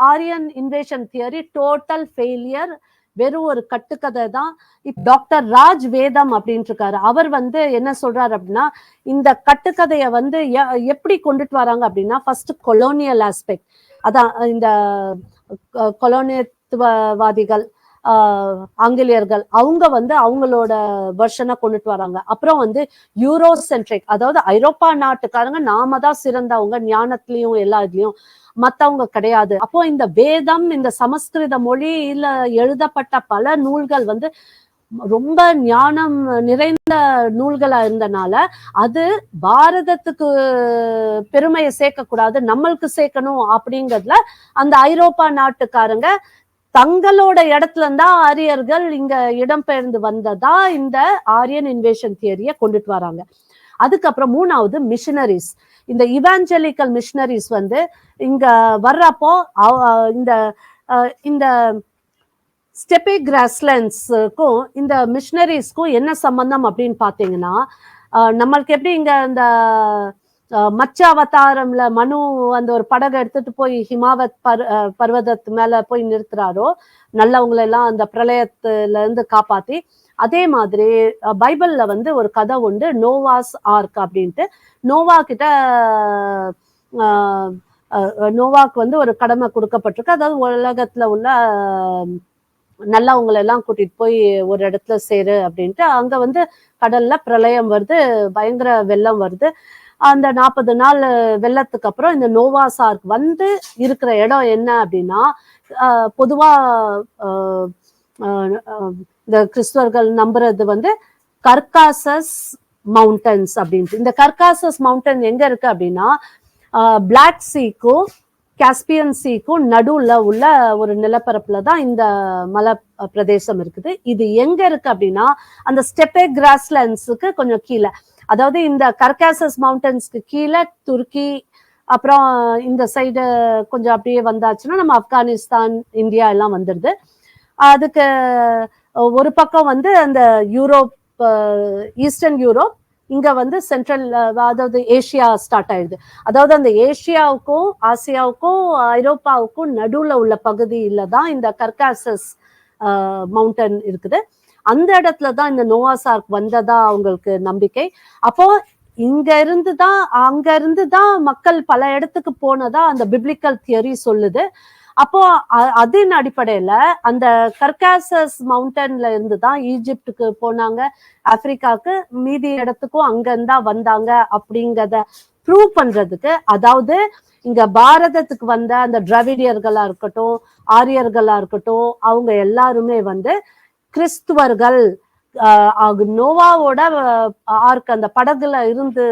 Aryan invasion theory total failure, வெறும் ஒரு கட்டுக்கதை தான். டாக்டர் ராஜ் வேதம் அப்படின்ட்டு இருக்காரு. அவர் வந்து என்ன சொல்றாரு அப்படின்னா, இந்த கட்டுக்கதையை வந்து எப்படி கொண்டுட்டு வராங்க அப்படின்னா, ஃபர்ஸ்ட் கொலோனியல் ஆஸ்பெக்ட், அதான் இந்த கொலோனியத்துவவாதிகள், ஆங்கிலேயர்கள், அவங்க வந்து அவங்களோட வெர்ஷனை கொண்டுட்டு வராங்க. அப்புறம் வந்து யூரோசென்ட்ரிக், அதாவது ஐரோப்பா நாட்டுக்காரங்க நாம தான் சிறந்தவங்க ஞானத்திலையும் எல்லா இதுலயும், மத்தவங்க கிடையாது. அப்போ இந்த வேதம், இந்த சமஸ்கிருத மொழியில எழுதப்பட்ட பல நூல்கள் வந்து ரொம்ப ஞானம் நிறைந்த நூல்களா இருந்தனால அது பாரதத்துக்கு பெருமையை சேர்க்க கூடாது, நம்மளுக்கு சேர்க்கணும் அப்படிங்கிறதுல அந்த ஐரோப்பா நாட்டுக்காரங்க தங்களோட இடத்துல இருந்தா ஆரியர்கள் இங்க இடம்பெயர்ந்து வந்ததா இந்த ஆரியன் இன்வேஷன் தியரியை கொண்டுட்டு வராங்க. அதுக்கப்புறம் மூணாவது மிஷனரிஸ். இந்த இவாஞ்சலிக்கல் மிஷனரிஸ் வந்து இங்க வர்றப்போ இந்த இந்த ஸ்டெப்பி கிராஸ்லேண்ட்ஸுக்கும் இந்த மிஷனரிஸ்க்கும் என்ன சம்பந்தம் அப்படின்னு பாத்தீங்கன்னா, நம்மளுக்கு எப்படி இங்க இந்த மச்ச அவதாரம்ல மனு அந்த ஒரு படகை எடுத்துட்டு போய் ஹிமாவத் பர்வதத்து மேல போய் நிறுத்துறாரோ நல்லவங்களை எல்லாம் அந்த பிரளயத்துல இருந்து காப்பாத்தி, அதே மாதிரி பைபிள்ல வந்து ஒரு கதை உண்டு, நோவாஸ் ஆர்க் அப்படின்ட்டு. நோவா கிட்ட நோவாக்கு வந்து ஒரு கடமை கொடுக்கப்பட்டிருக்கு, அதாவது உலகத்துல உள்ள நல்லவங்களை எல்லாம் கூட்டிட்டு போய் ஒரு இடத்துல சேரு அப்படின்ட்டு. அங்க வந்து கடல்ல பிரளயம் வருது, பயங்கர வெள்ளம் வருது. அந்த 40 நாள் வெள்ளத்துக்கு அப்புறம் இந்த நோவாஸ் ஆர்க் வந்து இருக்கிற இடம் என்ன அப்படின்னா, பொதுவா இந்த கிறிஸ்தவர்கள் நம்புறது வந்து கர்காசஸ் மவுண்டன்ஸ் அப்படின்ட்டு. இந்த கர்காசஸ் மவுண்டன் எங்க இருக்கு அப்படின்னா, பிளாக் சீக்கும் காஸ்பியன் சீக்கும் நடுவுல உள்ள ஒரு நிலப்பரப்புல தான் இந்த மலை பிரதேசம் இருக்குது. இது எங்க இருக்கு அப்படின்னா, அந்த ஸ்டெப்பே கிராஸ்லேண்ட்ஸுக்கு கொஞ்சம் கீழே, அதாவது இந்த கர்காசஸ் மவுண்டன்ஸ்க்கு கீழே துருக்கி, அப்புறம் இந்த சைடு கொஞ்சம் அப்படியே வந்தாச்சுன்னா நம்ம ஆப்கானிஸ்தான், இந்தியா எல்லாம் வந்துடுது. அதுக்கு ஒரு பக்கம் வந்து அந்த யூரோப், ஈஸ்டர்ன் யூரோப், இங்க வந்து சென்ட்ரல், அதாவது ஏஷியா ஸ்டார்ட் ஆயிடுது. அதாவது அந்த ஏஷியாவுக்கும் ஆசியாவுக்கும் ஐரோப்பாவுக்கும் நடுவுல உள்ள பகுதியில தான் இந்த கர்காசஸ் மவுண்டன் இருக்குது. அந்த இடத்துல தான் இந்த நோவாஸ் ஆர்க் வந்ததா அவங்களுக்கு நம்பிக்கை. அப்போ இங்க இருந்துதான் அங்க இருந்துதான் மக்கள் பல இடத்துக்கு போனதா அந்த பிப்ளிக்கல் தியரி சொல்லுது. அப்போ அதன் அடிப்படையில அந்த கர்காசஸ் மவுண்டன்ல இருந்துதான் ஈஜிப்டுக்கு போனாங்க, ஆப்பிரிக்காவுக்கு, மீதி இடத்துக்கும் அங்க இருந்தா வந்தாங்க அப்படிங்கறத ப்ரூவ் பண்றதுக்கு, அதாவது இங்க பாரதத்துக்கு வந்த அந்த திராவிடியர்களா இருக்கட்டும், ஆரியர்களா இருக்கட்டும், அவங்க எல்லாருமே வந்து கிறிஸ்துவர்கள். நோவாவோட ஆர்க் அந்த படகுல இருந்து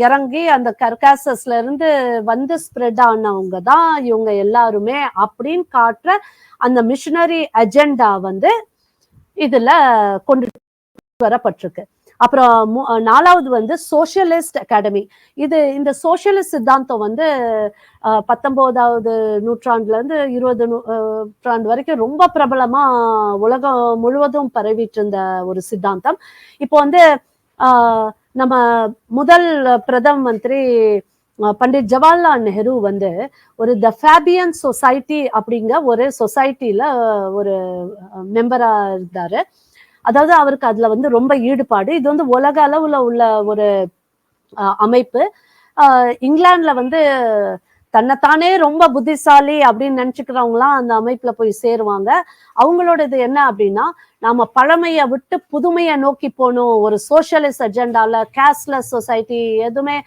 இறங்கி அந்த கர்காசஸ்ல இருந்து வந்து ஸ்ப்ரெட் ஆனவங்க தான் இவங்க எல்லாருமே அப்படின்னு காட்டுற அந்த மிஷனரி அஜெண்டா வந்து இதுல கொண்டு வரப்பட்டிருக்கு. அப்புறம் நாலாவது வந்து சோசியலிஸ்ட் அகாடமி. இந்த சோசியலிஸ்ட் சித்தாந்தம் வந்து 19வது நூற்றாண்டுல இருந்து 20 நூற்றாண்டு வரைக்கும் ரொம்ப பிரபலமா உலகம் முழுவதும் பரவிட்டு இருந்த ஒரு சித்தாந்தம். இப்போ வந்து நம்ம முதல் பிரதம மந்திரி பண்டிட் ஜவஹர்லால் நேரு வந்து ஒரு த ஃபேபியன் சொசைட்டி அப்படிங்கிற ஒரு சொசைட்டில ஒரு மெம்பரா இருந்தாரு. அதாவது அவருக்கு அதுல வந்து ரொம்ப ஈடுபாடு. இது வந்து உலக அளவுல உள்ள ஒரு அமைப்பு. இங்கிலாந்துல வந்து தன்னைத்தானே ரொம்ப புத்திசாலி அப்படின்னு நினைச்சுக்கிறவங்களாம் அந்த அமைப்புல போய் சேருவாங்க. அவங்களோட இது என்ன அப்படின்னா, நாம பழமையை விட்டு புதுமையை நோக்கி போகணும், ஒரு சோசியலிஸ்ட் அஜெண்டால, கேஸ்ட்லெஸ் சொசைட்டி எதுவுமே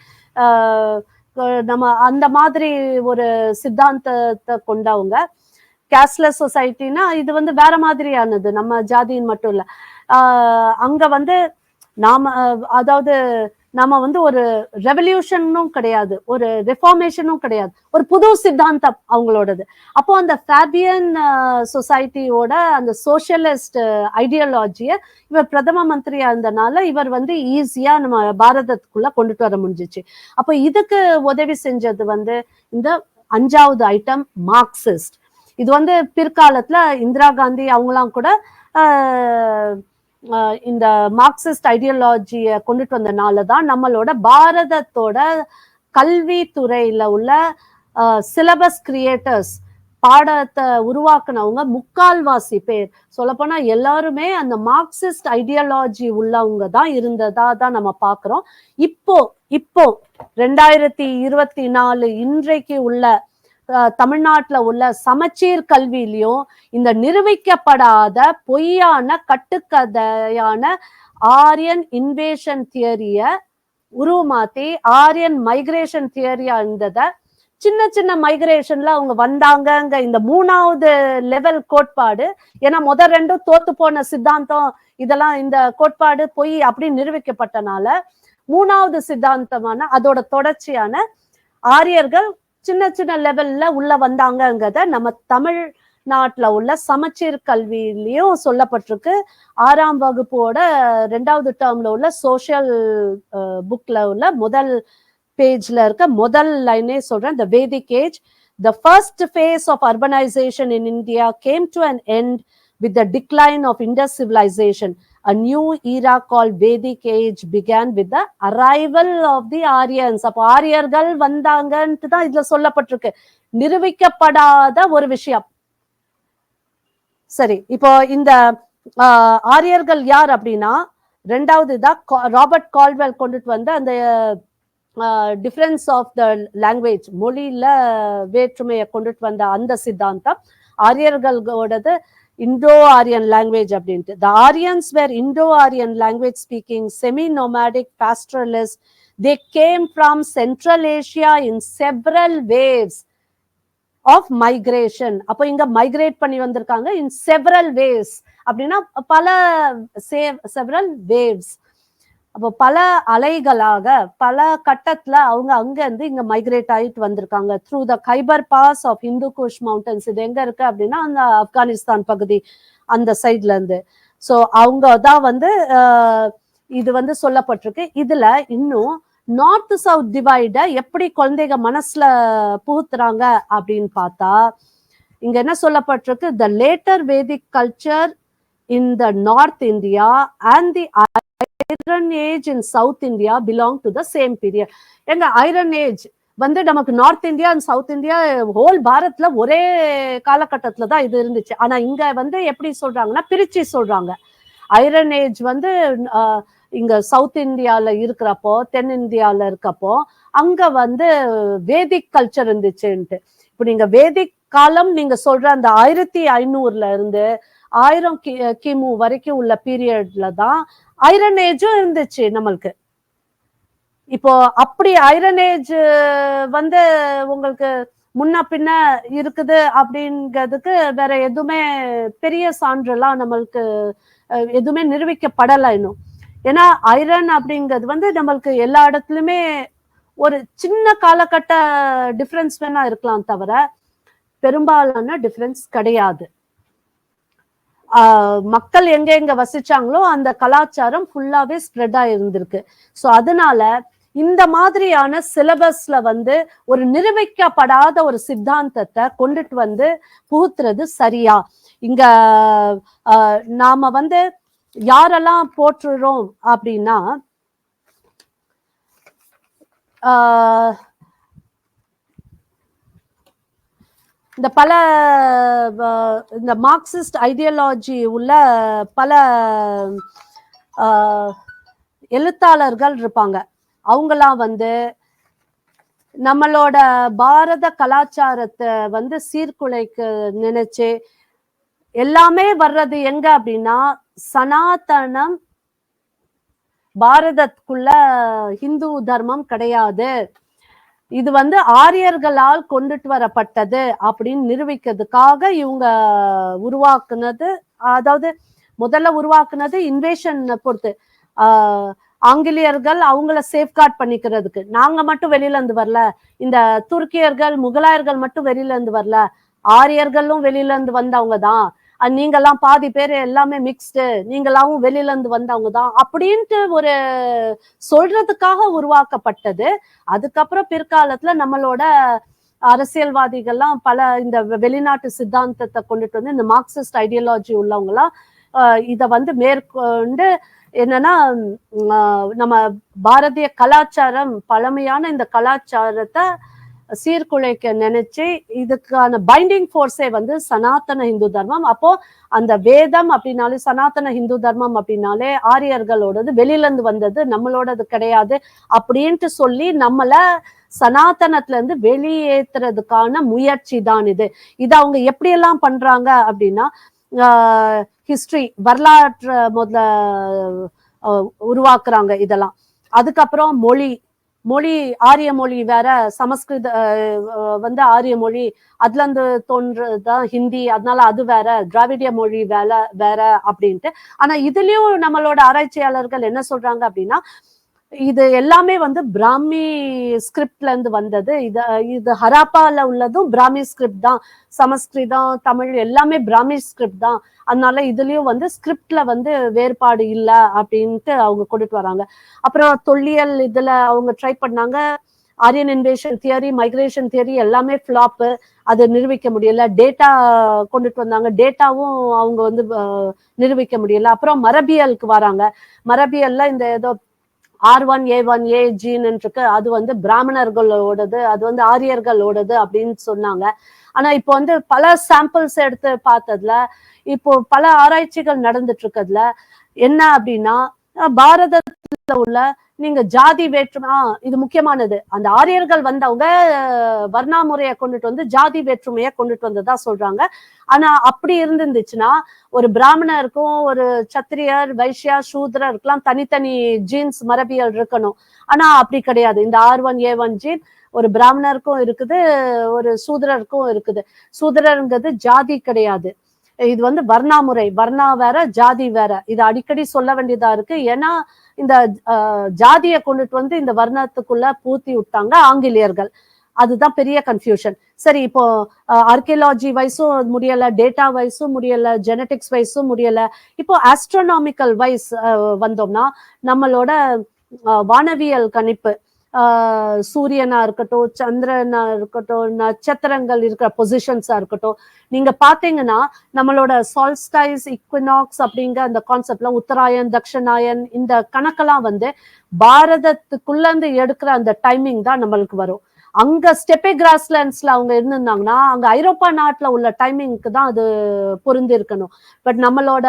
நம்ம அந்த மாதிரி ஒரு சித்தாந்தத்தை கொண்டவங்க. கேஸ்ட்லெஸ் சொசைட்டினா இது வந்து வேற மாதிரியானது, நம்ம ஜாதியின் மட்டும் இல்ல. அங்க வந்து நாம, அதாவது நாம வந்து ஒரு ரெவல்யூஷனும் கிடையாது, ஒரு ரிஃபார்மேஷனும் கிடையாது, ஒரு புது சித்தாந்தம் அவங்களோடது. அப்போ அந்த ஃபேபியன் சொசைட்டியோட அந்த சோசியலிஸ்ட் ஐடியாலஜியை இவர் பிரதம மந்திரியா இருந்தனால இவர் வந்து ஈஸியா நம்ம பாரதத்துக்குள்ள கொண்டுட்டு வர முடிஞ்சிச்சு. அப்போ இதுக்கு உதவி செஞ்சது வந்து இந்த 5வது ஐட்டம் மார்க்சிஸ்ட். இது வந்து பிற்காலத்துல இந்திரா காந்தி அவங்களாம் கூட இந்த மார்க்சிஸ்ட் ஐடியாலஜியை கொண்டுட்டு வந்தனால தான் நம்மளோட பாரதத்தோட கல்வி துறையில உள்ள சிலபஸ் கிரியேட்டர்ஸ், பாடத்தை உருவாக்குனவங்க முக்கால்வாசி பேர் சொல்லப்போனா எல்லாருமே அந்த மார்க்சிஸ்ட் ஐடியாலஜி உள்ளவங்க தான் இருந்ததா தான் நம்ம பாக்குறோம். இப்போ இப்போ 2024 இன்றைக்கு உள்ள தமிழ்நாட்டுல உள்ள சமச்சீர் கல்வியிலையும் இந்த நிரூபிக்கப்படாத பொய்யான கட்டுக்கதையான ஆரியன் இன்வேஷன் தியரிய உருவமாத்தி ஆரியன் மைக்ரேஷன் தியரியா இருந்தத சின்ன சின்ன மைக்ரேஷன்ல அவங்க வந்தாங்க. இந்த 3வது லெவல் கோட்பாடு, ஏன்னா முதல் 2 தோத்து போன சித்தாந்தம் இதெல்லாம் இந்த கோட்பாடு பொய் அப்படி நிரூபிக்கப்பட்டனால 3வது சித்தாந்தமான அதோட தொடர்ச்சியான ஆரியர்கள் சின்ன சின்ன லெவல்ல உள்ள வந்தாங்கங்கிறத நம்ம தமிழ்நாட்டுல உள்ள சமச்சீர் கல்வியிலையும் சொல்லப்பட்டிருக்கு. 6ஆம் வகுப்போட 2வது டேர்ம்ல உள்ள சோசியல் புக்ல உள்ள முதல் பேஜ்ல இருக்க முதல் லைனே சொல்றேன். The Vedic age, the first phase of urbanization in India came to an end with the decline of Indus civilization. A new era called Vedic age began with the arrival of the Aryans. அப்போ ஆரியர்கள் வந்தாங்கன்ட்டு தான் இதுல சொல்லப்பட்டிருக்கு, நிரூபிக்கப்படாத ஒரு விஷயம். சரி, இப்போ இந்த ஆரியர்கள் யார் அப்படின்னா, 2வது தான் ராபர்ட் கால்வெல் கொண்டுட்டு வந்த அந்த டிஃபரன்ஸ் ஆஃப் த லாங்குவேஜ், மொழியில வேற்றுமையை கொண்டுட்டு வந்த அந்த சித்தாந்தம் ஆரியர்களோடது இண்டோ ஆரியன் லாங்குவேஜ் அப்படின்ட்டு. The Aryans were Indo-Aryan language speaking semi-nomadic pastoralists. They came from Central Asia in several waves of migration. அப்போ இங்க மைக்ரேட் பண்ணி வந்திருக்காங்க in several ways அப்படின்னா பல several waves. அப்போ பல அலைகளாக பல கட்டத்துல அவங்க அங்க இருந்து இங்க மைக்ரேட் ஆயிட்டு வந்திருக்காங்க through the Khyber pass of Hindu Kush mountains. இது எங்க இருக்கு அப்படின்னா அந்த ஆப்கானிஸ்தான் பகுதி அந்த சைட்ல இருந்து. ஸோ அவங்க தான் வந்து இது வந்து சொல்லப்பட்டிருக்கு. இதுல இன்னும் நார்த் சவுத் டிவைட எப்படி குழந்தைங்க மனசுல புகுத்துறாங்க அப்படின்னு பார்த்தா, இங்க என்ன சொல்லப்பட்டிருக்கு, the later Vedic culture in the north India and the iron age in south India belong to the same period. எங்க ஐரன் ஏஜ் வந்து நமக்கு north India and south India whole பாரத்ல ஒரே காலகட்டத்துல தான் இது இருந்துச்சு. ஆனா இங்க வந்து எப்படி சொல்றாங்கன்னா பிரிச்சு சொல்றாங்க. ஐரன் ஏஜ் வந்து இங்க சவுத் இந்தியால இருக்கிறப்போ, தென்னிந்தியால இருக்கப்போ அங்க வந்து வேதிக் கல்ச்சர் இருந்துச்சுன்ட்டு. இப்ப நீங்க வேதிக் காலம் நீங்க சொல்ற அந்த 1500ல இருந்து 1000 கிமு வரைக்கும் உள்ள பீரியட்ல தான் ஐரன் ஏஜும் இருந்துச்சு நம்மளுக்கு. இப்போ அப்படி ஐரன் ஏஜ் வந்து உங்களுக்கு முன்ன பின்ன இருக்குது அப்படிங்கிறதுக்கு வேற எதுவுமே பெரிய சான்றெல்லாம் நம்மளுக்கு எதுவுமே நிரூபிக்கப்படலை இன்னும். ஏன்னா ஐரன் அப்படிங்கிறது வந்து நம்மளுக்கு எல்லா இடத்துலயுமே ஒரு சின்ன காலகட்ட டிஃபரன்ஸ் வேணா இருக்கலாம் தவிர பெரும்பாலான டிஃபரன்ஸ் கிடையாது. மக்கள் எங்க எங்க வசிச்சாங்களோ அந்த கலாச்சாரம் ஃபுல்லாவே ஸ்ப்ரெட் ஆயிருந்திருக்கு. ஸோ அதனால இந்த மாதிரியான சிலபஸ்ல வந்து ஒரு நிரூபிக்கப்படாத ஒரு சித்தாந்தத்தை கொண்டுட்டு வந்து புகுத்துறது சரியா? இங்க நாம வந்து யாரெல்லாம் போற்றுறோம் அப்படின்னா, இந்த பல இந்த மார்க்சிஸ்ட் ஐடியாலஜி உள்ள பல எழுத்தாளர்கள் இருப்பாங்க. அவங்களாம் வந்து நம்மளோட பாரத கலாச்சாரத்தை வந்து சீர்குலைக்க நினைச்சு எல்லாமே வர்றது எங்க அப்படின்னா சனாதனம், பாரதத்துக்குள்ள ஹிந்து தர்மம் கிடையாது, இது வந்து ஆரியர்களால் கொண்டுட்டு வரப்பட்டது அப்படின்னு நிரூபிக்கிறதுக்காக இவங்க உருவாக்குனது. அதாவது முதல்ல உருவாக்குனது இன்வேஷன் பொறுத்து, ஆங்கிலேயர்கள் அவங்கள சேஃப்கார்ட் பண்ணிக்கிறதுக்கு. நாங்க மட்டும் வெளியில இருந்து வரல, இந்த துருக்கியர்கள் முகலாயர்கள் மட்டும் வெளியில இருந்து வரல, ஆரியர்களும் வெளியில இருந்து வந்தவங்க தான், நீங்கெல்லாம் பாதி பேர் எல்லாமே மிக்ஸ்டு, நீங்களாவும் வெளியில இருந்து வந்தவங்க தான் அப்படின்ட்டு ஒரு சொல்றதுக்காக உருவாக்கப்பட்டது. அதுக்கப்புறம் பிற்காலத்துல நம்மளோட அரசியல்வாதிகள்லாம் பல இந்த வெளிநாட்டு சித்தாந்தத்தை கொண்டுட்டு வந்து இந்த மார்க்சிஸ்ட் ஐடியாலஜி உள்ளவங்க எல்லாம் இத வந்து மேற்கொண்டு என்னன்னா நம்ம பாரதிய கலாச்சாரம் பழமையான இந்த கலாச்சாரத்தை சீர்குலைக்க நினைச்சு இதுக்கான பைண்டிங் ஃபோர்ஸே வந்து சனாதன இந்து தர்மம். அப்போ அந்த வேதம் அப்படின்னாலே, சனாதன இந்து தர்மம் அப்படின்னாலே ஆரியர்களோடது, வெளியில இருந்து வந்தது, நம்மளோடது கிடையாது அப்படின்ட்டு சொல்லி நம்மள சனாதனத்துல இருந்து வெளியேற்றுறதுக்கான முயற்சி தான் இது. இது அவங்க எப்படியெல்லாம் பண்றாங்க அப்படின்னா, ஹிஸ்டரி, வரலாற்று முதல்ல உருவாக்குறாங்க இதெல்லாம். அதுக்கப்புறம் மொழி ஆரிய மொழி வேற, சமஸ்கிருத வந்து ஆரிய மொழி, அதுல இருந்து தோன்றதுதான் ஹிந்தி, அதனால அது வேற, திராவிடிய மொழி வேற அப்படின்ட்டு. ஆனா இதுலயும் நம்மளோட ஆராய்ச்சியாளர்கள் என்ன சொல்றாங்க அப்படின்னா, இது எல்லாமே வந்து பிராமி ஸ்கிரிப்ட்ல இருந்து வந்தது. இது ஹராப்பால உள்ளதும் பிராமி ஸ்கிரிப்ட் தான், சமஸ்கிருதம், தமிழ் எல்லாமே பிராமி ஸ்கிரிப்ட் தான். அதனால இதுலயும் வந்து ஸ்கிரிப்ட்ல வந்து வேறுபாடு இல்லை அப்படின்ட்டு அவங்க கொண்டுட்டு வராங்க. அப்புறம் தொல்லியல் இதுல அவங்க ட்ரை பண்ணாங்க. Aryan invasion theory, migration theory எல்லாமே ஃபிளாப்பு, அதை நிரூபிக்க முடியல. டேட்டா கொண்டுட்டு வந்தாங்க, டேட்டாவும் அவங்க வந்து நிரூபிக்க முடியல. அப்புறம் மரபியலுக்கு வராங்க. மரபியல்ல இந்த ஏதோ R1A1A ஜீன் இருக்கு, அது வந்து பிராமணர்களோடது, அது வந்து ஆரியர்களோடது அப்படின்னு சொன்னாங்க. ஆனா இப்போ வந்து பல சாம்பிள்ஸ் எடுத்து பார்த்ததுல, இப்போ பல ஆராய்ச்சிகள் நடந்துட்டு இருக்கிறதுல என்ன அப்படின்னா, பாரதத்துல உள்ள நீங்க ஜாதி வேற்றுமை, இது முக்கியமானது. அந்த ஆரியர்கள் வந்தவங்க வர்ணா முறையை கொண்டுட்டு வந்து ஜாதி வேற்றுமையை கொண்டுட்டு வந்ததா சொல்றாங்க. ஆனா அப்படி இருந்துச்சுன்னா, ஒரு பிராமணருக்கும் ஒரு சத்திரியர், வைஷ்யா, சூத்ரருக்குலாம் தனித்தனி ஜீன்ஸ் மரபியல் இருக்கணும். ஆனா அப்படி கிடையாது. இந்த R1A1 ஜீன் ஒரு பிராமணருக்கும் இருக்குது, ஒரு சூத்ரருக்கும் இருக்குது. சூத்ரருங்கிறது ஜாதி கிடையாது, இது வந்து வர்ணா முறை. வர்ணா வேற, ஜாதி வேற. இது அடிக்கடி சொல்ல வேண்டியதா இருக்கு. ஏன்னா இந்த ஜாதியை கொண்டுட்டு வந்து இந்த வர்ணத்துக்குள்ள பூத்தி விட்டாங்க ஆங்கிலேயர்கள். அதுதான் பெரிய கன்ஃபியூஷன். சரி, இப்போ ஆர்கியலாஜி வைஸும் முடியல, டேட்டா வைஸும் முடியல, ஜெனட்டிக்ஸ் வைஸும் முடியல. இப்போ ஆஸ்ட்ரோனாமிக்கல் வைஸ் வந்தோம்னா, நம்மளோட வானவியல் கணிப்பு, சூரியனா இருக்கட்டும், சந்திரனா இருக்கட்டும், நட்சத்திரங்கள் இருக்கிற பொசிஷன்ஸா இருக்கட்டும், நீங்க பாத்தீங்கன்னா நம்மளோட சால்ஸ்டைஸ், இக்வினாக்ஸ் அப்படிங்கிற அந்த கான்செப்ட்ல உத்தராயன், தக்ஷணாயன், இந்த கணக்கெல்லாம் வந்து பாரதத்துக்குள்ள இருந்து எடுக்கிற அந்த டைமிங் தான் நம்மளுக்கு வரும். அங்க ஸ்டெப்பே கிராஸ்லேண்ட்ஸ்ல அவங்க இருந்திருந்தாங்கன்னா, அங்க ஐரோப்பா நாட்டுல உள்ள டைமிங்க்கு தான் அது பொருந்தி இருக்கணும். பட் நம்மளோட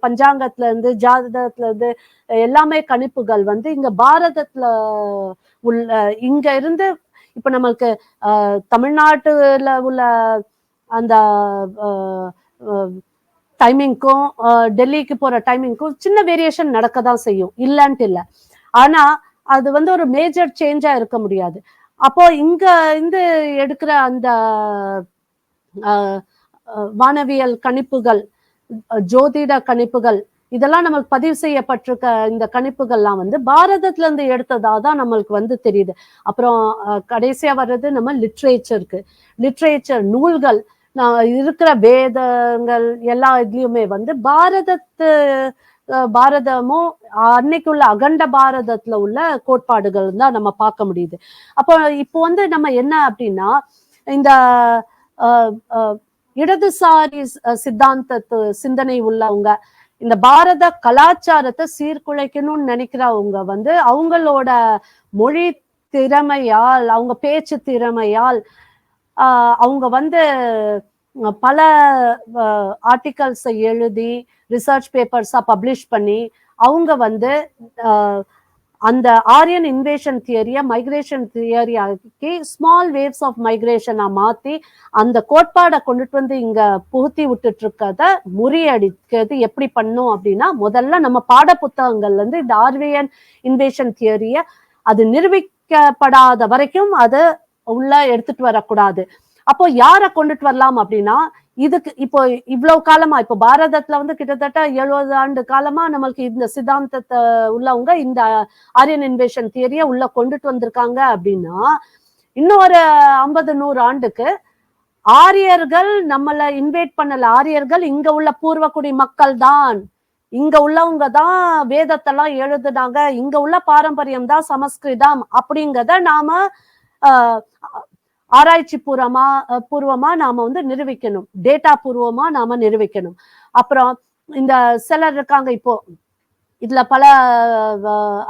பஞ்சாங்கத்துல இருந்து, ஜாதகத்துல இருந்து எல்லாமே கணிப்புகள் வந்து இங்க பாரதத்துல உள்ள, இங்க இருந்து இப்ப நமக்கு தமிழ்நாட்டுல உள்ள அந்த டைமிங்க்கும் டெல்லிக்கு போற டைமிங்க்கும் சின்ன வேரியேஷன் நடக்கதான் செய்யும், இல்லன்ட்டு இல்லை. ஆனா அது வந்து ஒரு மேஜர் சேஞ்சா இருக்க முடியாது. அப்போ இங்க இருந்து எடுக்கிற அந்த வானவியல் கணிப்புகள், ஜோதிட கணிப்புகள், இதெல்லாம் நம்மளுக்கு பதிவு செய்யப்பட்டிருக்க இந்த கணிப்புகள்லாம் வந்து பாரதத்துல இருந்து எடுத்ததா தான் நம்மளுக்கு வந்து தெரியுது. அப்புறம் கடைசியா வர்றது நம்ம லிட்ரேச்சர் நூல்கள், இருக்கிற வேதங்கள் எல்லா இதுலயுமே வந்து பாரதமும் அன்னைக்குள்ள அகண்ட பாரதத்துல உள்ள கோட்பாடுகள் தான் நம்ம பார்க்க முடியுது. அப்போ இப்போ வந்து நம்ம என்ன அப்படின்னா, இந்த இடதுசாரி சித்தாந்தத்து சிந்தனை உள்ளவங்க, இந்த பாரத கலாச்சாரத்தை சீர்குலைக்கணும்னு நினைக்கிறவங்க வந்து அவங்களோட மொழி திறமையால், அவங்க பேச்சு திறமையால் அவங்க வந்து பல ஆர்டிகல்ஸை எழுதி, ரிசர்ச் பேப்பர்ஸா பப்ளிஷ் பண்ணி, அவங்க வந்து அந்த ஆரியன் இன்வேஷன் தியரியை மைக்ரேஷன் தியரி ஆக்கி ஸ்மால் வேவ்ஸ் ஆஃப் மைக்ரேஷனா மாத்தி அந்த கோட்பாடை கொண்டுட்டு வந்து இங்க புகுத்தி விட்டுட்டு இருக்கத முறியடிக்கிறது எப்படி பண்ணும் அப்படின்னா, முதல்ல நம்ம பாட புத்தகங்கள்ல இருந்து இந்த ஆரியன் இன்வேஷன் தியரிய அது நிரூபிக்கப்படாத வரைக்கும் அதை உள்ள எடுத்துட்டு வரக்கூடாது. அப்போ யாரை கொண்டுட்டு வரலாம் அப்படின்னா, இதுக்கு இப்போ இவ்வளவு காலமா, இப்போ பாரதத்துல வந்து கிட்டத்தட்ட 70 ஆண்டு காலமா நம்மளுக்கு இந்த சித்தாந்தத்தை உள்ளவங்க இந்த ஆரியன் இன்வேஷன் தியரியை உள்ள கொண்டுட்டு வந்திருக்காங்க அப்படின்னா, இன்னும் ஒரு 50-100 ஆண்டுக்கு ஆரியர்கள் நம்மள இன்வைட் பண்ணல. ஆரியர்கள் இங்க உள்ள பூர்வக்குடி மக்கள் தான், இங்க உள்ளவங்க தான் வேதத்தெல்லாம் எழுதுனாங்க, இங்க உள்ள பாரம்பரியம் தான் சமஸ்கிருதம் அப்படிங்கறத நாம ஆராய்ச்சி பூர்வமா நாம வந்து நிரூபிக்கணும், டேட்டா பூர்வமா நாம நிரூபிக்கணும். அப்புறம் இந்த சிலர் இருக்காங்க, இப்போ இதுல பல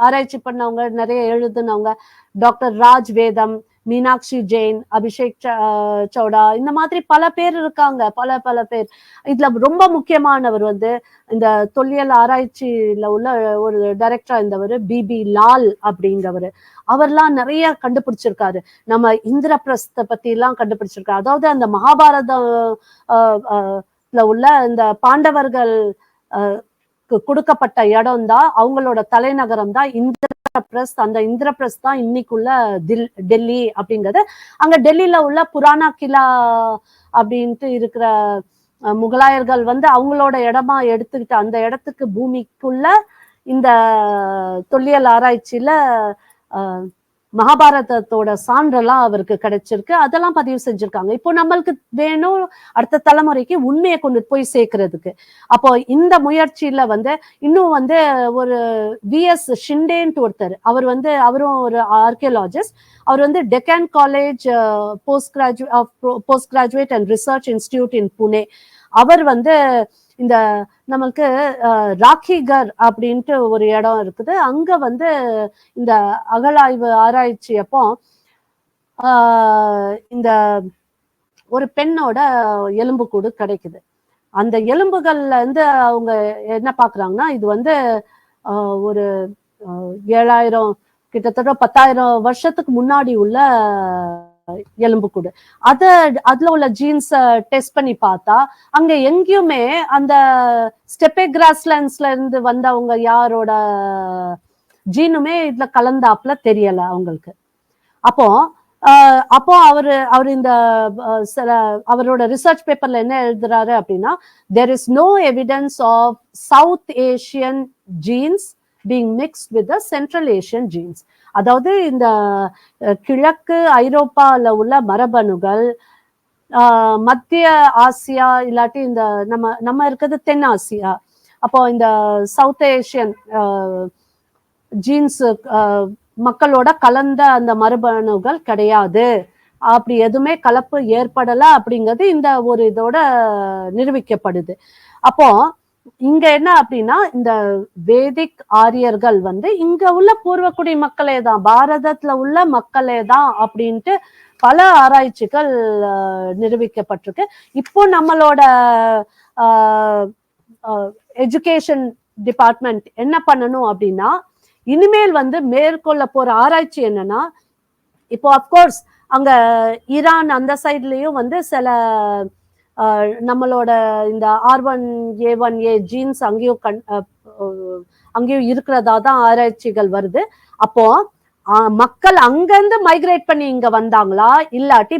ஆராய்ச்சி பண்ணவங்க, நிறைய எழுதுனவங்க, டாக்டர் ராஜ் வேதம், மீனாட்சி ஜெயின், அபிஷேக் சௌடா, இந்த மாதிரி பல பேர் இருக்காங்க, பல பேர். இதுல ரொம்ப முக்கியமானவர் வந்து இந்த தொல்லியல் ஆராய்ச்சியில உள்ள ஒரு டைரக்டரா இருந்தவர் பிபி லால் அப்படிங்கிறவர். அவர்லாம் நிறைய கண்டுபிடிச்சிருக்காரு. நம்ம இந்திரபிரஸ்த பத்தி எல்லாம் கண்டுபிடிச்சிருக்காரு. அதாவது அந்த மகாபாரதம் உள்ள இந்த பாண்டவர்கள் கொடுக்கப்பட்ட இடம் தான், அவங்களோட தலைநகரம் தான் இந்திரபிரஸ்த். அந்த இந்திரபிரஸ்த் தான் இன்னைக்குள்ள டெல்லி அப்படிங்கிறது. அங்க டெல்லியில உள்ள புராணா கிலா அப்படின்ட்டு இருக்கிற முகலாயர்கள் வந்து அவங்களோட இடமா எடுத்துக்கிட்ட அந்த இடத்துக்கு பூமிக்குள்ள இந்த தொல்லியல் ஆராய்ச்சியில மகாபாரதத்தோட சான்றெல்லாம் அவருக்கு கிடைச்சிருக்கு. அதெல்லாம் பதிவு செஞ்சிருக்காங்க. இப்போ நம்மளுக்கு வேணும் அடுத்த தலைமுறைக்கு உண்மையை கொண்டு போய் சேர்க்கறதுக்கு. அப்போ இந்த முயற்சியில வந்து இன்னும் வந்து ஒரு விஎஸ் ஷிண்டேன்ட்டு ஒருத்தர், அவர் வந்து அவரும் ஒரு ஆர்கியலாஜிஸ்ட். அவர் வந்து Deccan college post graduate and research institute in Pune. அவர் வந்து இந்த நம்மளுக்கு ராக்கிகர் அப்படின்ட்டு ஒரு இடம் இருக்குது. அங்க வந்து இந்த அகழாய்வு ஆராய்ச்சி அப்போ இந்த ஒரு பெண்ணோட எலும்புக்கூடு கிடைக்குது. அந்த எலும்புகள்ல இருந்து அவங்க என்ன பாக்குறாங்கன்னா, இது வந்து ஒரு 7000 கிட்டத்தட்ட 10,000 வருஷத்துக்கு முன்னாடி உள்ள எலும்புக்கூடு. அதுல உள்ள ஜீன்ஸ் டெஸ்ட் பண்ணி பார்த்தா அங்க எங்கேயுமே அந்த ஸ்டெபெகிராஸ்லன்ஸ்ல இருந்து வந்தவங்க யாரோட ஜீனுமே இதுல கலந்தாப்புல தெரியல அவங்களுக்கு. அப்போ அவர் இந்த அவரோட ரிசர்ச் பேப்பர்ல என்ன எழுதுறாரு அப்படின்னா, there is no evidence of South Asian genes being mixed with the Central Asian genes. அதாவது இந்த கிழக்கு ஐரோப்பால உள்ள மரபணுகள் மத்திய ஆசியா இல்லாட்டி இந்த நம்ம இருக்கிறது தென் ஆசியா, அப்போ இந்த சவுத் ஏசியன் ஜீன்ஸ் மக்களோட கலந்த அந்த மரபணுகள் கிடையாது, அப்படி எதுவுமே கலப்பு ஏற்படல அப்படிங்கிறது இந்த ஒரு இதோட நிரூபிக்கப்படுது. அப்போ இங்க என்ன அப்படின்னா, இந்த வேதிக் ஆரியர்கள் வந்து இங்க உள்ள பூர்வக்குடி மக்களே தான், பாரதத்துல உள்ள மக்களே தான் அப்படின்ட்டு பல ஆராய்ச்சிகள் நிரூபிக்கப்பட்டிருக்கு. இப்போ நம்மளோட எஜுகேஷன் டிபார்ட்மெண்ட் என்ன பண்ணணும் அப்படின்னா, இனிமேல் வந்து மேற்கொள்ள போற ஆராய்ச்சி என்னன்னா, இப்போ அப்கோர்ஸ் அங்க ஈரான் அந்த சைட்லயும் வந்து சில நம்மளோட இந்த R1A1A ஜீன்ஸ் அங்கேயும் இருக்கிறதா தான் ஆராய்ச்சிகள் வருது. அப்போ மக்கள் அங்கிருந்து மைக்ரேட் பண்ணி இங்க வந்தாங்களா, இல்லாட்டி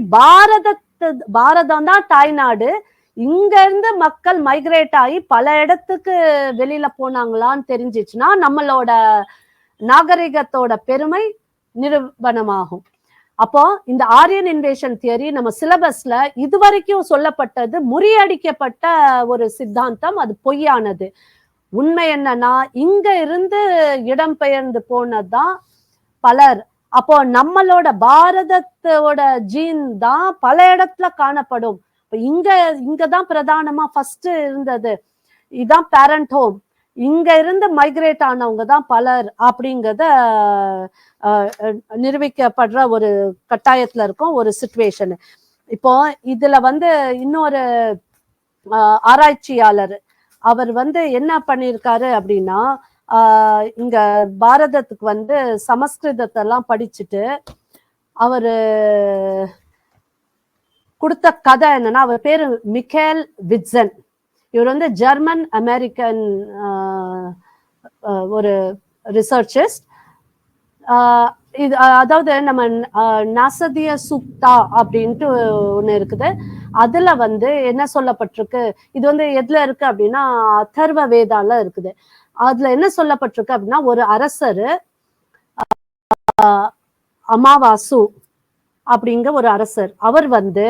பாரதம் தான் தாய்நாடு, இங்க இருந்து மக்கள் மைக்ரேட் ஆகி பல இடத்துக்கு வெளியில போனாங்களான்னு தெரிஞ்சிச்சுன்னா நம்மளோட நாகரிகத்தோட பெருமை நிரூபணமாகும். அப்போ இந்த ஆரியன் இன்வேஷன் தியரி நம்ம சிலபஸ்ல இதுவரைக்கும் சொல்லப்பட்டது முறியடிக்கப்பட்ட ஒரு சித்தாந்தம், அது பொய்யானது. உண்மை என்னன்னா, இங்க இருந்து இடம்பெயர்ந்து போனதுதான் பலர். அப்போ நம்மளோட பாரதத்தோட ஜீன் தான் பல இடத்துல காணப்படும். இங்கதான் பிரதானமா ஃபர்ஸ்ட் இருந்தது, இதுதான் பேரண்ட் ஹோம், இங்க இருந்து மைக்ரேட் ஆனவங்க தான் பலர் அப்படிங்கிறத நிரூபிக்கப்படுற ஒரு கட்டாயத்துல இருக்கும் ஒரு சிச்சுவேஷன். இப்போ இதுல வந்து இன்னொரு ஆராய்ச்சியாளர் அவர் வந்து என்ன பண்ணிருக்காரு அப்படின்னா, இங்க பாரதத்துக்கு வந்து சமஸ்கிருதத்தை எல்லாம் படிச்சுட்டு அவரு கொடுத்த கதை என்னன்னா, அவர் பேரு மிக்கேல் விட்சன். இவர் வந்து ஜெர்மன் அமெரிக்கன் ஒரு ரிசர்ச்சிஸ்ட். இது அதாவது நம்ம நாசதிய சுக்தா அப்படின்ட்டு ஒண்ணு இருக்குது. அதுல வந்து என்ன சொல்லப்பட்டிருக்கு, இது வந்து எதுல இருக்கு அப்படின்னா அதர்வ வேதால இருக்குது. அதுல என்ன சொல்லப்பட்டிருக்கு அப்படின்னா, ஒரு அரசர் அமாவாசு அப்படிங்கிற ஒரு அரசர், அவர் வந்து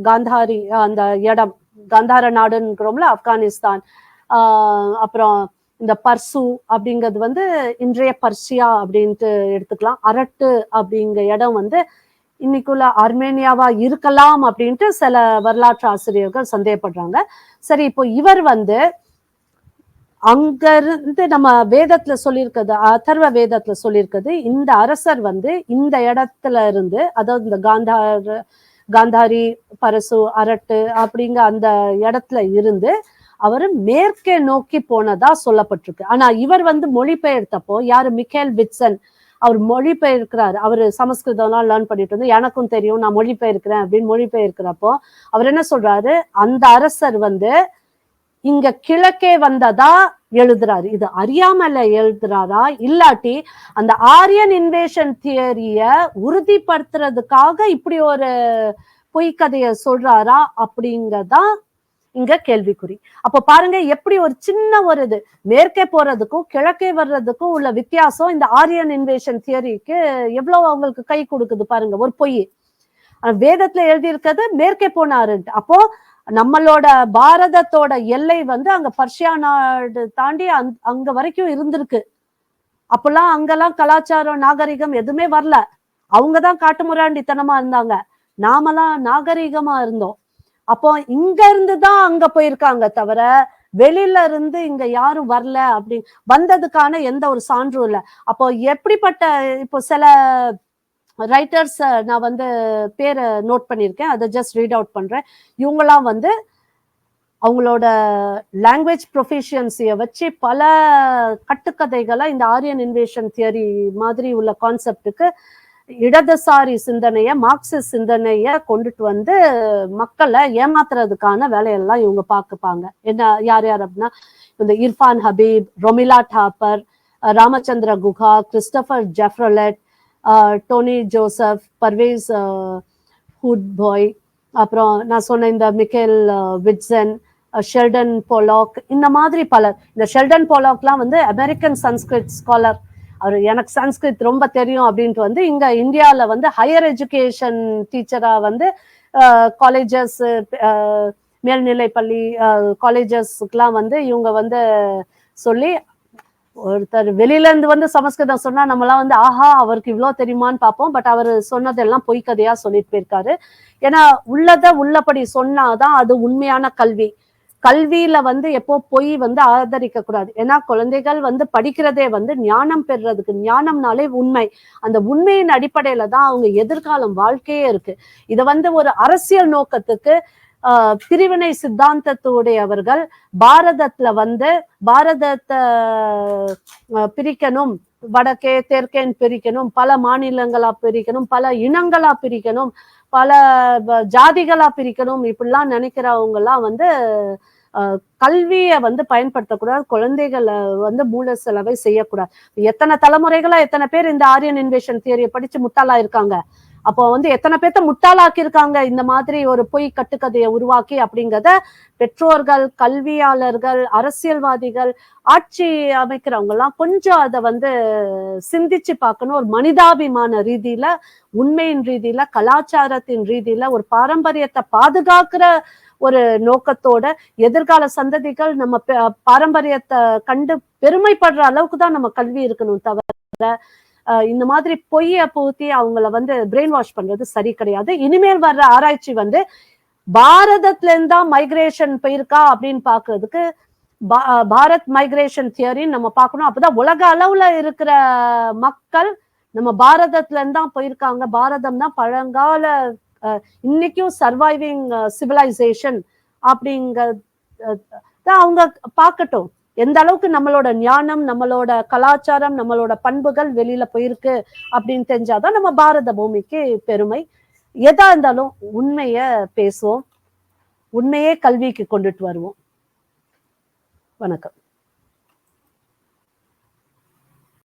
காந்தாரி அந்த இடம், காந்தார நாடுங்கிறோம்ல ஆப்கானிஸ்தான், அப்புறம் இந்த பர்சு அப்படிங்கிறது வந்து இன்றைய பர்சியா அப்படின்ட்டு எடுத்துக்கலாம். அரட்டு அப்படிங்கிற இடம் வந்து இன்னைக்குள்ள ஆர்மேனியாவா இருக்கலாம் அப்படின்ட்டு சில வரலாற்று ஆசிரியர்கள் சந்தேகப்படுறாங்க. சரி, இப்போ இவர் வந்து அங்க இருந்து நம்ம வேதத்துல சொல்லியிருக்கிறது, அதர்வ வேதத்துல சொல்லியிருக்கிறது, இந்த அரசர் வந்து இந்த இடத்துல இருந்து, அதாவது இந்த காந்தாரி, பரசு, அரட்டு அப்படிங்க அந்த இடத்துல இருந்து அவரு மேற்கே நோக்கி போனதா சொல்லப்பட்டிருக்கு. ஆனா இவர் வந்து மொழிபெயர்த்தப்போ யாரு, மிக்கேல் விட்சன், அவர் மொழிபெயர்க்கிறாரு. அவரு சமஸ்கிருதம்லாம் லேர்ன் பண்ணிட்டு வந்து எனக்கும் தெரியும் நான் மொழிபெயர்க்கிறேன் அப்படின்னு மொழிபெயர்க்கிறப்போ அவர் என்ன சொல்றாரு, அந்த அரசர் வந்து இங்க கிழக்கே வந்ததா எழுதுறாரு. இது அறியாமல எழுதுறாரா, இல்லாட்டி அந்த ஆரியன் இன்வேஷன் தியரிய உறுதிப்படுத்துறதுக்காக இப்படி ஒரு பொய்க்கதைய சொல்றாரா அப்படிங்கதான் இங்க கேள்விக்குறி. அப்ப பாருங்க எப்படி ஒரு சின்ன ஒரு இது மேற்கே போறதுக்கும் கிழக்கே வர்றதுக்கும் உள்ள வித்தியாசம் இந்த ஆரியன் இன்வேஷன் தியரிக்கு எவ்வளவு அவங்களுக்கு கை கொடுக்குது பாருங்க. ஒரு பொய் வேதத்துல எழுதி இருக்கிறது மேற்கே போனாருன்ட்டு. அப்போ நம்மளோட பாரதத்தோட எல்லை வந்து அங்க பர்ஷியா நாடு தாண்டி அங்க வரைக்கும் இருந்திருக்கு. அப்பெல்லாம் அங்கெல்லாம் கலாச்சாரம் நாகரிகம் எதுவுமே வரல. அவங்கதான் காட்டுமுராண்டித்தனமா இருந்தாங்க, நாமெல்லாம் நாகரிகமா இருந்தோம். அப்போ இங்க இருந்துதான் அங்க போயிருக்காங்க தவிர வெளியில இருந்து இங்க யாரும் வரல. அப்படி வந்ததுக்கான எந்த ஒரு சான்றும் இல்லை. அப்போ எப்படிப்பட்ட இப்போ சில ரைட்டர்ஸ் நான் வந்து பேரை நோட் பண்ணியிருக்கேன், அதை ஜஸ்ட் ரீட் அவுட் பண்றேன். இவங்கெல்லாம் வந்து அவங்களோட லாங்குவேஜ் ப்ரொஃபிஷியன்சியை வச்சு பல கட்டுக்கதைகளை இந்த ஆரியன் இன்வேஷன் தியரி மாதிரி உள்ள கான்செப்டுக்கு இடதுசாரி சிந்தனைய, மார்க்சிஸ்ட் சிந்தனைய கொண்டுட்டு வந்து மக்களை ஏமாத்துறதுக்கான வேலையெல்லாம் இவங்க பார்ப்பாங்க. என்ன யார் யார் அப்படின்னா, இந்த இர்ஃபான் ஹபீப், ரொமிலா டாப்பர், ராமச்சந்திர குஹா, கிறிஸ்டபர் ஜெஃப்ரலெட், டோனி ஜோசப், பர்வேஸ் ஹூட்பாய், அப்புறம் நான் சொன்ன இந்த மிக்கேல் விட்சன், ஷெல்டன் போலாக், இந்த மாதிரி பலர். இந்த ஷெல்டன் போலாக்லாம் வந்து அமெரிக்கன் சன்ஸ்கிரிட் ஸ்காலர். அவர் எனக்கு சன்ஸ்கிரிட் ரொம்ப தெரியும் அப்படின்ட்டு வந்து இங்க இந்தியாவில வந்து ஹையர் எஜுகேஷன் டீச்சரா வந்து காலேஜஸ், மேல்நிலை பள்ளி காலேஜஸ்க்குலாம் வந்து இவங்க வந்து சொல்லி, ஒருத்தர் வெளியில இருந்து வந்து சமஸ்கிருதம் சொன்னா நம்மளாம் வந்து ஆஹா அவருக்கு இவ்வளவு தெரியுமான்னு பார்ப்போம். பட் அவர் சொன்னதெல்லாம் பொய்க்கதையா சொல்லிட்டு போயிருக்காரு. ஏன்னா உள்ளத உள்ளபடி சொன்னாதான் அது உண்மையான கல்வி. கல்வியில வந்து எப்போ பொய் வந்து ஆதரிக்க கூடாது. ஏன்னா குழந்தைகள் வந்து படிக்கிறதே வந்து ஞானம் பெறுறதுக்கு. ஞானம்னாலே உண்மை. அந்த உண்மையின் அடிப்படையில தான் அவங்க எதிர்காலம் வாழ்க்கையே இருக்கு. இதை வந்து ஒரு அரசியல் நோக்கத்துக்கு பிரிவினை சித்தாந்தத்துடையவர்கள் பாரதத்துல வந்து பாரதத்தை பிரிக்கணும், வடக்கே தெற்கேன்னு பிரிக்கணும், பல மாநிலங்களா பிரிக்கணும், பல இனங்களா பிரிக்கணும், பல ஜாதிகளா பிரிக்கணும், இப்படிலாம் நினைக்கிறவங்க எல்லாம் வந்து கல்வியை வந்து பயன்படுத்தக்கூடாது. குழந்தைகளை வந்து மூல செலவை செய்யக்கூடாது. எத்தனை தலைமுறைகளா எத்தனை பேர் இந்த ஆரியன் இன்வேஷன் தியரியை படிச்சு முட்டாளா இருக்காங்க. அப்போ வந்து எத்தனை பேர்த்த முட்டாளாக்கி இருக்காங்க இந்த மாதிரி ஒரு பொய் கட்டுக்கதையை உருவாக்கி அப்படிங்கிறத பெற்றோர்கள், கல்வியாளர்கள், அரசியல்வாதிகள், ஆட்சி அமைக்கிறவங்க எல்லாம் கொஞ்சம் அதை வந்து சிந்திச்சு பார்க்கணும். ஒரு மனிதாபிமான ரீதியில, உண்மையின் ரீதியில, கலாச்சாரத்தின் ரீதியில, ஒரு பாரம்பரியத்தை பாதுகாக்கிற ஒரு நோக்கத்தோட எதிர்கால சந்ததிகள் நம்ம பாரம்பரியத்தை கண்டு பெருமைப்படுற அளவுக்கு தான் நம்ம கல்வி இருக்கணும். தவிர இந்த மாதிரி பொய்ய பூத்தி அவங்கள வந்து பிரெயின் வாஷ் பண்றது சரி கிடையாது. இனிமேல் வர்ற ஆராய்ச்சி வந்து பாரதத்துல இருந்தா மைக்ரேஷன் போயிருக்கா அப்படின்னு பாக்குறதுக்கு பாரத் மைக்ரேஷன் தியரின்னு நம்ம பார்க்கணும். அப்பதான் உலக அளவுல இருக்கிற மக்கள் நம்ம பாரதத்துல இருந்தா போயிருக்காங்க, பாரதம் தான் பழங்கால இன்னைக்கும் சர்வைவிங் சிவிலைசேஷன் அப்படிங்கறத அவங்க பார்க்கட்டும். எந்த அளவுக்கு நம்மளோட ஞானம், நம்மளோட கலாச்சாரம், நம்மளோட பண்புகள் வெளியில போயிருக்கு அப்படின்னு தெரிஞ்சாதான் நம்ம பாரத பூமிக்கு பெருமை. எதா இருந்தாலும் உண்மைய பேசுவோம், உண்மையே கல்விக்கு கொண்டுட்டு வருவோம். வணக்கம்.